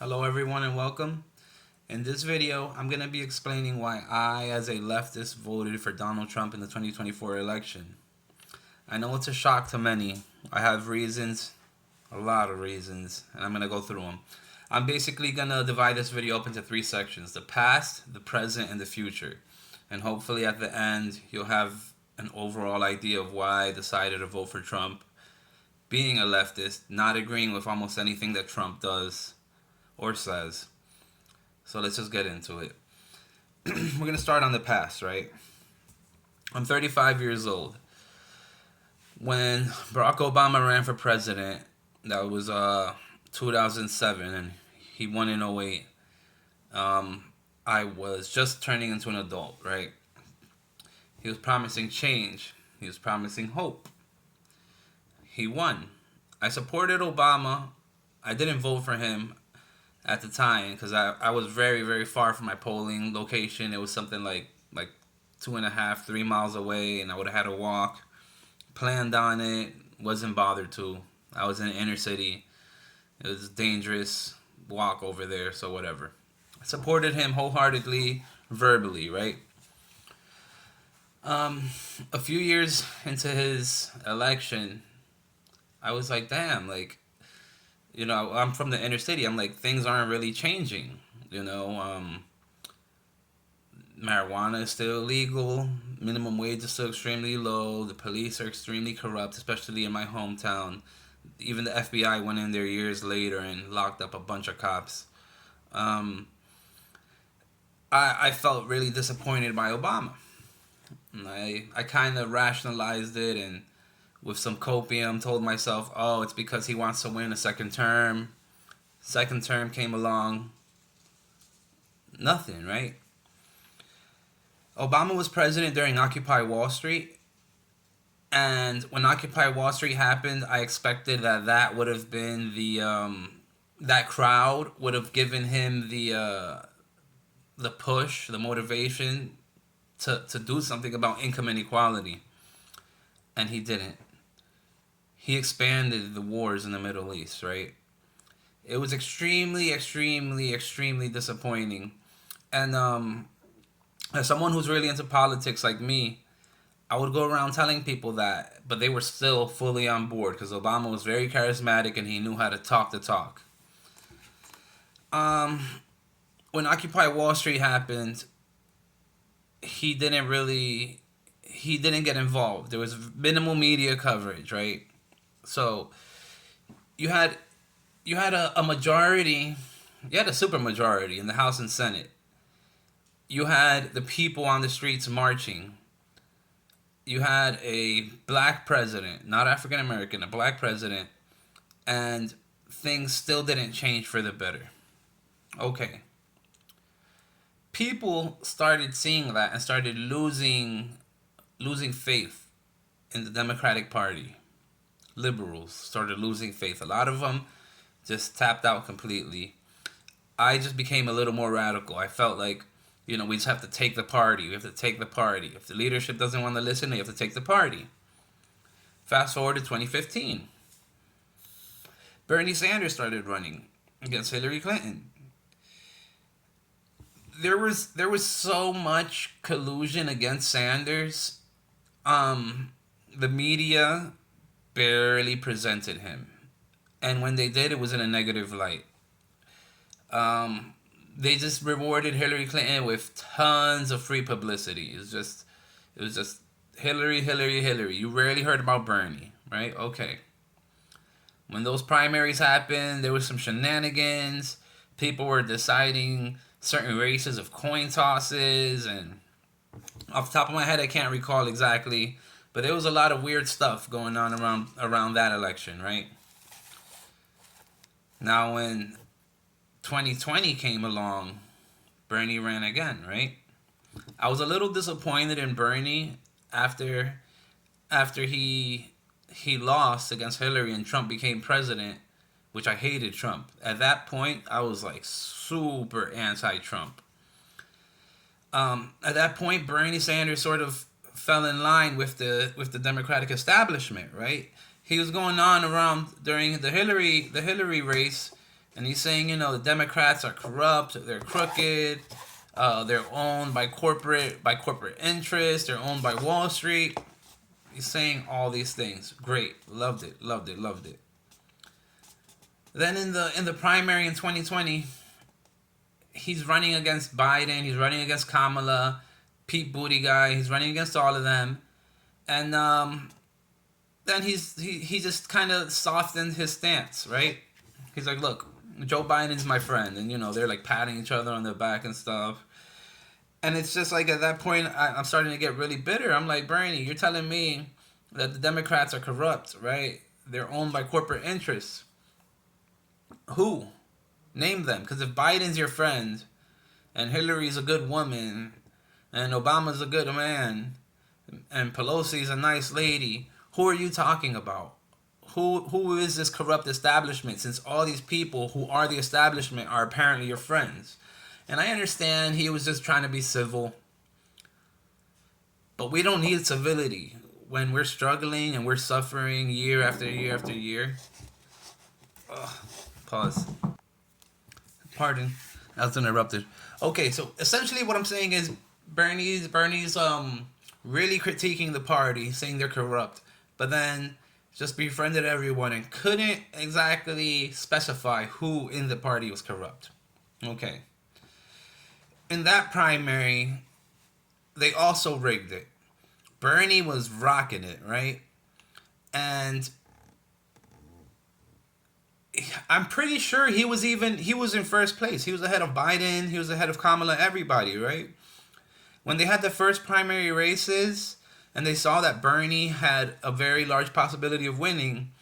Hello everyone and welcome. In this video, I'm going to be explaining why I, as a leftist, voted for Donald Trump in the 2024 election. I know it's a shock to many. I have reasons, a lot of reasons, and I'm going to go through them. I'm basically going to divide this video up into three sections: the past, the present, and the future. And hopefully at the end, you'll have an overall idea of why I decided to vote for Trump, being a leftist, not agreeing with almost anything that Trump does or says. So let's just get into it. We're going to start on the past, right? I'm 35 years old. When Barack Obama ran for president, that was 2007, and he won in 08. I was just turning into an adult, right? He was promising change. He was promising hope. He won. I supported Obama. I didn't vote for him at the time because I was very, very far from my polling location. It was something like 2.5, 3 miles away, and I would have had to walk. Planned on it, wasn't bothered to. I was in the inner city. It was a dangerous walk over there, so whatever. I supported him wholeheartedly, verbally, right? A few years into his election, I was like, damn, I'm from the inner city. I'm like, things aren't really changing. Marijuana is still illegal. Minimum wage is still extremely low. The police are extremely corrupt, especially in my hometown. Even the FBI went in there years later and locked up a bunch of cops. I felt really disappointed by Obama. And I kind of rationalized it and with some copium told myself, oh, it's because he wants to win a second term. Second term came along. Nothing, right? Obama was president during Occupy Wall Street. And when Occupy Wall Street happened, I expected that would have been that crowd would have given him the push, the motivation to do something about income inequality. And he didn't. He expanded the wars in the Middle East, right? It was extremely, extremely, extremely disappointing. And as someone who's really into politics like me, I would go around telling people that, but they were still fully on board because Obama was very charismatic and he knew how to talk the talk. When Occupy Wall Street happened, he didn't get involved. There was minimal media coverage, right? So you had a majority, you had a super majority in the House and Senate. You had the people on the streets marching. You had a black president, not African American, a black president, and things still didn't change for the better. Okay. People started seeing that and started losing faith in the Democratic Party. Liberals started losing faith. A lot of them just tapped out completely. I just became a little more radical. I felt like, we just have to take the party. We have to take the party. If the leadership doesn't want to listen, they have to take the party. Fast forward to 2015. Bernie Sanders started running against Hillary Clinton. There was so much collusion against Sanders. The media barely presented him, and when they did, it was in a negative light. They just rewarded Hillary Clinton with tons of free publicity. It was just Hillary, Hillary, Hillary. You rarely heard about Bernie, right? Okay. When those primaries happened, there was some shenanigans. People were deciding certain races of coin tosses, and off the top of my head, I can't recall exactly, but there was a lot of weird stuff going on around that election, right? Now, when 2020 came along, Bernie ran again, right? I was a little disappointed in Bernie after he lost against Hillary and Trump became president, which I hated Trump. At that point, I was like super anti-Trump. At that point, Bernie Sanders sort of fell in line with the Democratic establishment, right? He was going on around during the Hillary race. And he's saying, the Democrats are corrupt, they're crooked, they're owned by corporate interests, they're owned by Wall Street. He's saying all these things. Great, loved it, loved it, loved it. Then in the primary in 2020, he's running against Biden, he's running against Kamala, Pete Buttigieg, he's running against all of them, and then he just kind of softened his stance, right? He's like, look, Joe Biden's my friend, and they're like patting each other on the back and stuff. And it's just like at that point, I'm starting to get really bitter. I'm like, Bernie, you're telling me that the Democrats are corrupt, right? They're owned by corporate interests. Who? Name them. Because if Biden's your friend, and Hillary's a good woman, and Obama's a good man, and Pelosi's a nice lady, who are you talking about? Who is this corrupt establishment, since all these people who are the establishment are apparently your friends? And I understand he was just trying to be civil. But we don't need civility when we're struggling and we're suffering year after year after year. Ugh. Pause. Pardon. I was interrupted. Okay, so essentially what I'm saying is Bernie's really critiquing the party, saying they're corrupt. But then just befriended everyone and couldn't exactly specify who in the party was corrupt. Okay. In that primary, they also rigged it. Bernie was rocking it, right? And I'm pretty sure he was in first place. He was ahead of Biden, he was ahead of Kamala, everybody, right? When they had the first primary races, and they saw that Bernie had a very large possibility of winning,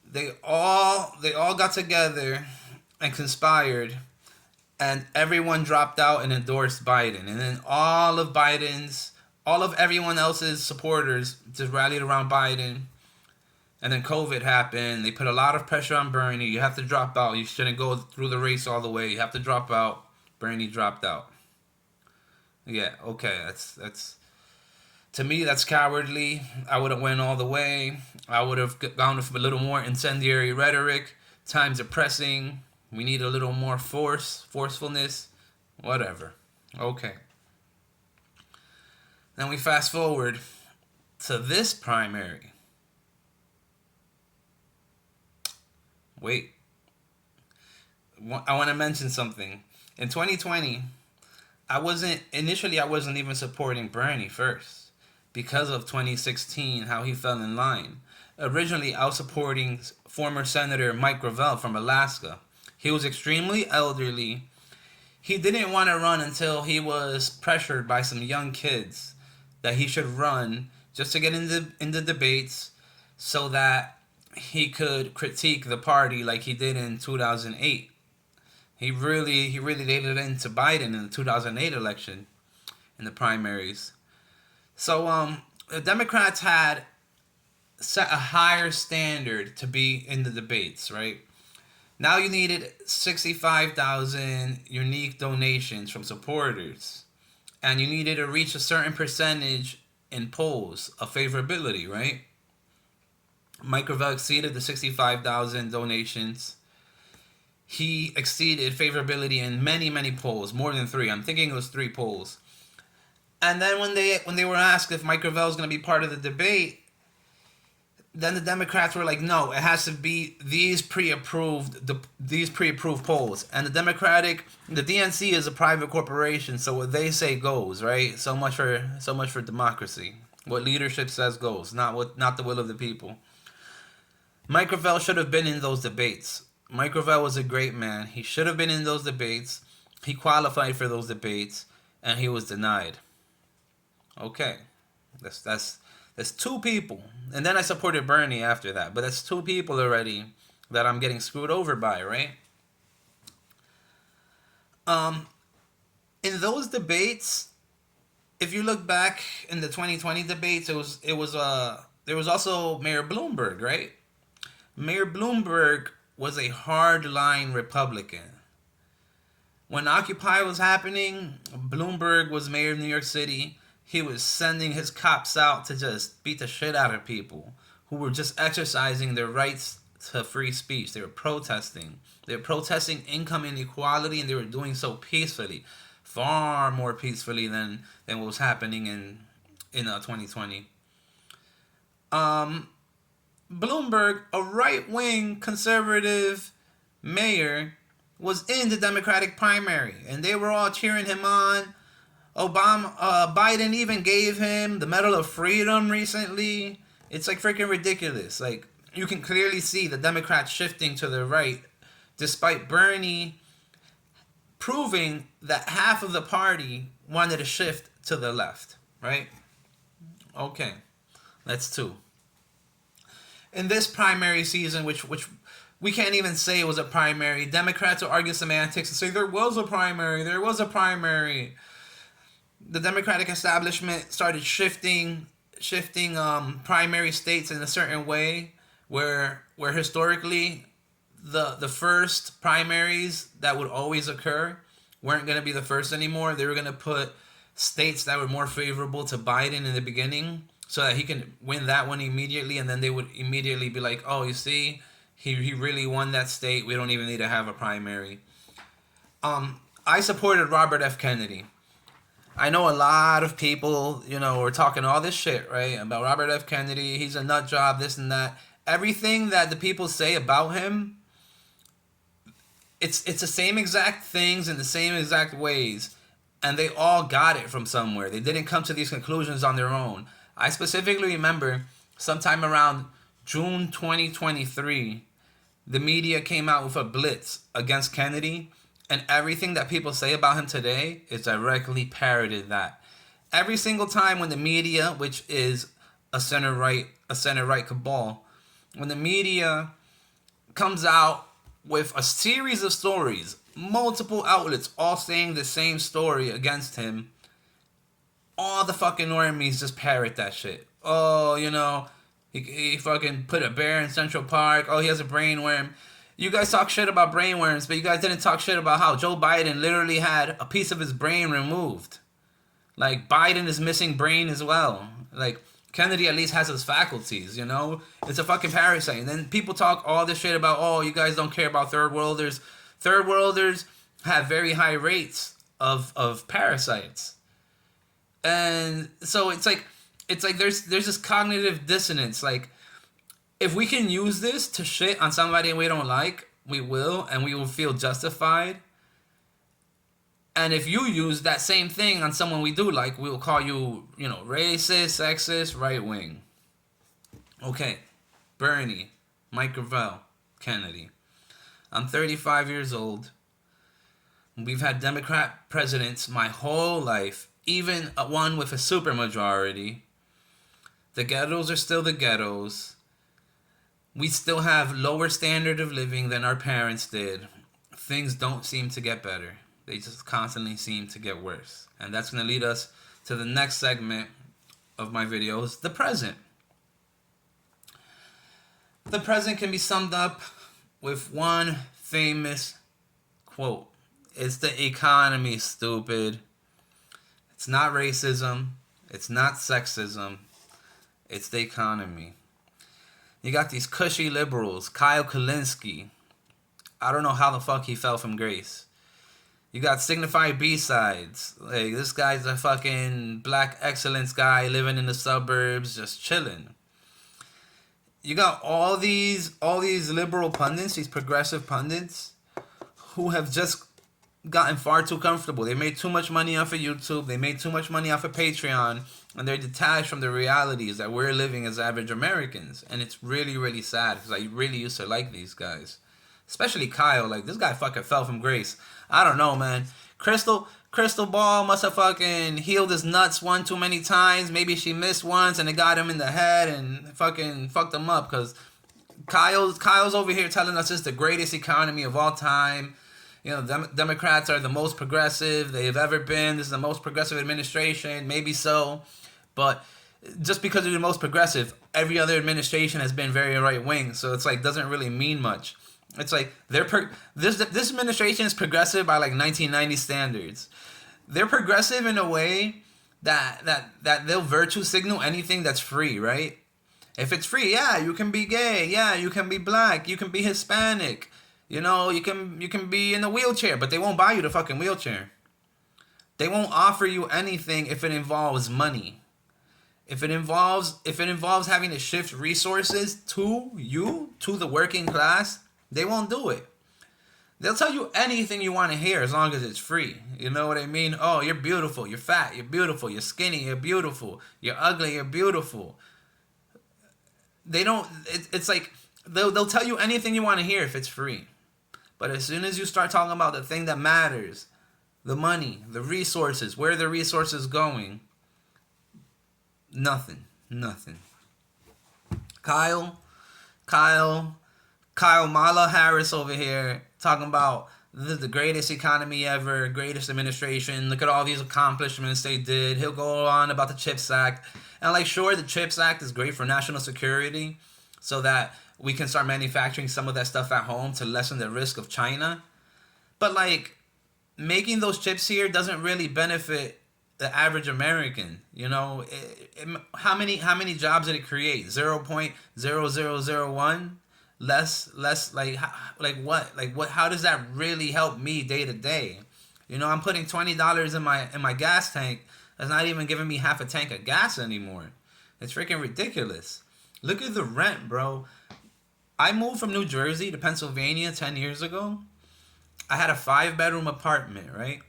they all got together and conspired, and everyone dropped out and endorsed Biden. And then all of everyone else's supporters just rallied around Biden. And then COVID happened. They put a lot of pressure on Bernie. You have to drop out. You shouldn't go through the race all the way. You have to drop out. Bernie dropped out. Yeah, okay, that's to me, that's cowardly. I would have went all the way. I would have gone with a little more incendiary rhetoric. Times are pressing. We need a little more forcefulness, whatever. Okay. Then we fast forward to this primary. Wait. I want to mention something. In 2020, I wasn't even supporting Bernie first, because of 2016, how he fell in line. Originally, I was supporting former Senator Mike Gravel from Alaska. He was extremely elderly. He didn't want to run until he was pressured by some young kids that he should run just to get in the debates so that he could critique the party like he did in 2008. He really laid it into Biden in the 2008 election in the primaries. So the Democrats had set a higher standard to be in the debates, right? Now you needed 65,000 unique donations from supporters. And you needed to reach a certain percentage in polls of favorability, right? Mike Gravel exceeded the 65,000 donations. He exceeded favorability in many, many polls, more than 3. I'm thinking it was 3 polls. And then when they were asked if Mike Gravel was going to be part of the debate, then the Democrats were like, no, it has to be these pre-approved polls. And the DNC is a private corporation, so what they say goes, right? So much for democracy. What leadership says goes, not the will of the people. Mike Gravel should have been in those debates. Mike Gravel was a great man. He should have been in those debates. He qualified for those debates, and he was denied. Okay, that's 2 people. And then I supported Bernie after that. But that's 2 people already that I'm getting screwed over by, right? In those debates, if you look back in the 2020 debates, there was also Mayor Bloomberg, right? Mayor Bloomberg was a hardline Republican. When Occupy was happening, Bloomberg was mayor of New York City. He was sending his cops out to just beat the shit out of people who were just exercising their rights to free speech. They were protesting. They were protesting income inequality, and they were doing so peacefully, far more peacefully than what was happening in 2020. Bloomberg, a right-wing conservative mayor, was in the Democratic primary, and they were all cheering him on. Biden even gave him the Medal of Freedom recently. It's like freaking ridiculous. Like, you can clearly see the Democrats shifting to the right, despite Bernie proving that half of the party wanted to shift to the left, right? Okay, that's two. In this primary season, which we can't even say it was a primary, Democrats will argue semantics and say there was a primary. The Democratic establishment started shifting primary states in a certain way where historically the first primaries that would always occur weren't going to be the first anymore. They were going to put states that were more favorable to Biden in the beginning so that he can win that one immediately, and then they would immediately be like, oh, you see, he really won that state. We don't even need to have a primary. I supported Robert F. Kennedy. I know a lot of people, were talking all this shit, right, about Robert F. Kennedy. He's a nut job, this and that. Everything that the people say about him, it's the same exact things in the same exact ways, and they all got it from somewhere. They didn't come to these conclusions on their own. I specifically remember sometime around June 2023, the media came out with a blitz against Kennedy, and everything that people say about him today is directly parroted that. Every single time when the media, which is a center-right cabal, when the media comes out with a series of stories, multiple outlets all saying the same story against him, all the fucking normies just parrot that shit. Oh, he fucking put a bear in Central Park. Oh, he has a brainworm. You guys talk shit about brainworms, but you guys didn't talk shit about how Joe Biden literally had a piece of his brain removed. Like, Biden is missing brain as well. Like, Kennedy at least has his faculties, It's a fucking parasite. And then people talk all this shit about, oh, you guys don't care about third worlders. Third worlders have very high rates of parasites. And so it's like there's this cognitive dissonance. Like, if we can use this to shit on somebody we don't like, we will, and we will feel justified. And if you use that same thing on someone we do like, we will call you, racist, sexist, right-wing. Okay, Bernie, Mike Gravel, Kennedy. I'm 35 years old. We've had Democrat presidents my whole life, even one with a supermajority. The ghettos are still the ghettos. We still have lower standard of living than our parents did. Things don't seem to get better. They just constantly seem to get worse. And that's going to lead us to the next segment of my videos, the present. The present can be summed up with one famous quote. It's the economy, stupid. It's not racism. It's not sexism. It's the economy. You got these cushy liberals, Kyle Kalinske. I don't know how the fuck he fell from grace. You got Signified B-Sides. Like, this guy's a fucking black excellence guy living in the suburbs, just chilling. You got all these liberal pundits, these progressive pundits, who have just gotten far too comfortable. They made too much money off of YouTube. They made too much money off of Patreon. And they're detached from the realities that we're living as average Americans. And it's really, really sad, because I really used to like these guys. Especially Kyle. Like, this guy fucking fell from grace. I don't know, man. Crystal Ball must have fucking healed his nuts one too many times. Maybe she missed once and it got him in the head and fucking fucked him up. Because Kyle's over here telling us it's the greatest economy of all time. Democrats are the most progressive they've ever been. This is the most progressive administration. Maybe so. But just because they're the most progressive, every other administration has been very right-wing. So it's like, doesn't really mean much. It's like, this administration is progressive by like 1990 standards. They're progressive in a way that they'll virtue signal anything that's free, right? If it's free, yeah, you can be gay, yeah, you can be black, you can be Hispanic, you can be in a wheelchair, but they won't buy you the fucking wheelchair. They won't offer you anything if it involves money. If it involves having to shift resources to you, to the working class, they won't do it. They'll tell you anything you want to hear as long as it's free. You know what I mean? Oh, you're beautiful, you're fat, you're beautiful, you're skinny, you're beautiful, you're ugly, you're beautiful. They don't. It's like they'll tell you anything you want to hear if it's free. But as soon as you start talking about the thing that matters, the money, the resources, where the resources going, nothing. Kyle, Kyle, Kamala Harris over here talking about the greatest economy ever, greatest administration. Look at all these accomplishments they did. He'll go on about the CHIPS Act. And like, sure, the CHIPS Act is great for national security so that we can start manufacturing some of that stuff at home to lessen the risk of China. But like, making those chips here doesn't really benefit the average American. How many jobs did it create? 0.0001. Less what, how does that really help me day to day? I'm putting $20 in my gas tank. That's not even giving me half a tank of gas anymore. It's freaking ridiculous. Look at the rent, bro. I moved from New Jersey to Pennsylvania 10 years ago. I had a 5-bedroom apartment, right?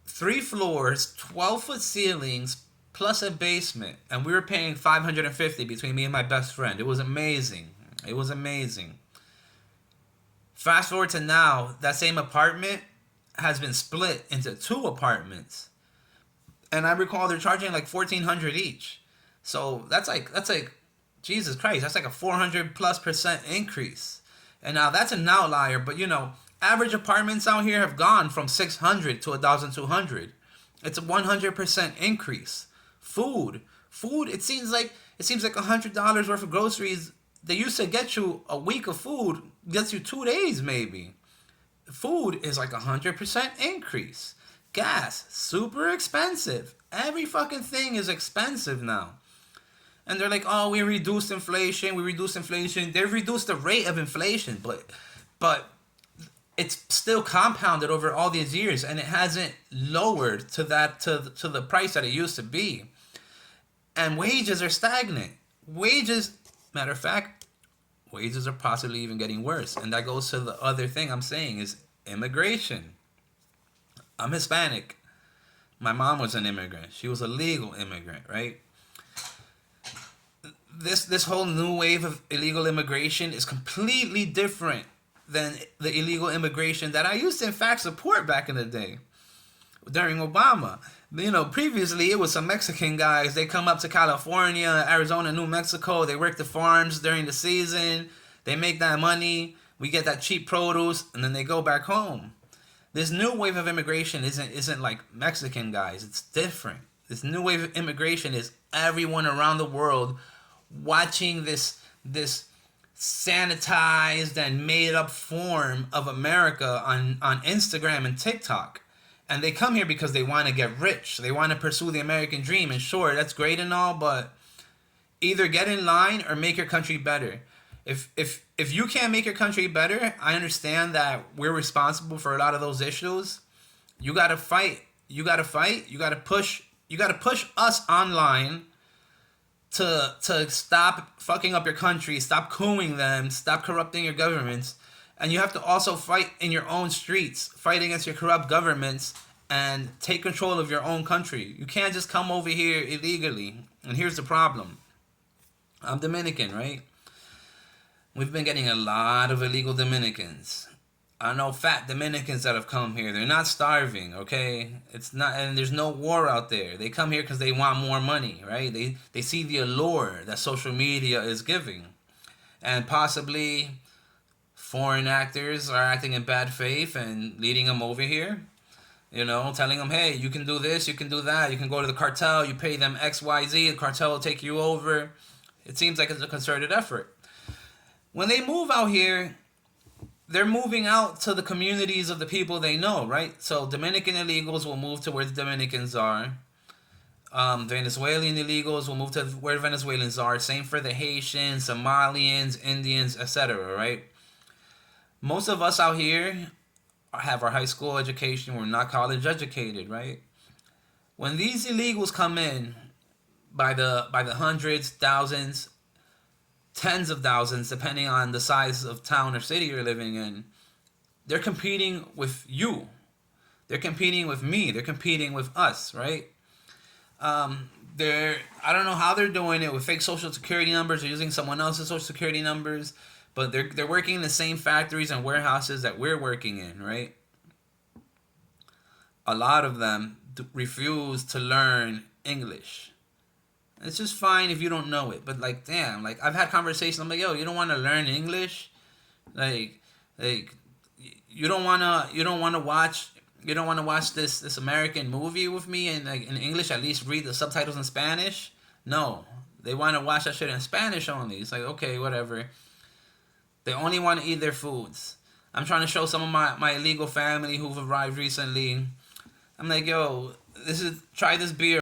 3 floors, 12-foot ceilings, plus a basement, and we were paying $550 between me and my best friend. It was amazing. Fast forward to now, that same apartment has been split into 2 apartments, and I recall they're charging like $1,400 each. So that's like Jesus Christ, that's like a 400+% increase. And now that's an outlier, but average apartments out here have gone from 600 to 1,200. It's a 100% increase. Food. It seems like $100 worth of groceries. They used to get you a week of food, gets you 2 days maybe. Food is like 100% increase. Gas, super expensive. Every fucking thing is expensive now. And they're like, oh, we reduced inflation. They've reduced the rate of inflation, but it's still compounded over all these years, and it hasn't lowered to the price that it used to be. And wages are stagnant. Matter of fact, wages are possibly even getting worse. And that goes to the other thing I'm saying is immigration. I'm Hispanic. My mom was an immigrant. She was a legal immigrant, right? This whole new wave of illegal immigration is completely different than the illegal immigration that I used to in fact support back in the day during Obama. Previously it was some Mexican guys. They come up to California, Arizona, New Mexico. They work the farms during the season. They make that money. We get that cheap produce, and then they go back home. This new wave of immigration isn't like Mexican guys. It's different. This new wave of immigration is everyone around the world watching this sanitized and made up form of America on Instagram and TikTok. And they come here because they want to get rich. They want to pursue the American dream. And sure, that's great and all, but either get in line or make your country better. If you can't make your country better, I understand that we're responsible for a lot of those issues. You gotta fight. You gotta push us online to stop fucking up your country, stop cooing them, stop corrupting your governments. And you have to also fight in your own streets, fight against your corrupt governments, and take control of your own country. You can't just come over here illegally. And here's the problem. I'm Dominican, right? We've been getting a lot of illegal Dominicans. I know fat Dominicans that have come here. They're not starving, okay? It's not, and there's no war out there. They come here because they want more money, right? They see the allure that social media is giving. And possibly foreign actors are acting in bad faith and leading them over here. Telling them, hey, you can do this, you can do that. You can go to the cartel, you pay them XYZ, the cartel will take you over. It seems like it's a concerted effort. When they move out here, they're moving out to the communities of the people they know, right? So Dominican illegals will move to where the Dominicans are. Venezuelan illegals will move to where Venezuelans are. Same for the Haitians, Somalians, Indians, etc. Right? Most of us out here have our high school education. We're not college educated, right? When these illegals come in by the hundreds, thousands, tens of thousands, depending on the size of town or city you're living in, they're competing with you. They're competing with me. They're competing with us, right? They're I don't know how they're doing it with fake social security numbers or using someone else's social security numbers, but they're working in the same factories and warehouses that we're working in, right? A lot of them refuse to learn English. It's just fine if you don't know it, but like, damn, like I've had conversations. I'm like, yo, you don't want to learn English, like, like you don't wanna watch this American movie with me and like in English. At least read the subtitles in Spanish. No, they want to watch that shit in Spanish only. It's like, okay, whatever. They only want to eat their foods. I'm trying to show some of my illegal family who've arrived recently. I'm like, yo, try this beer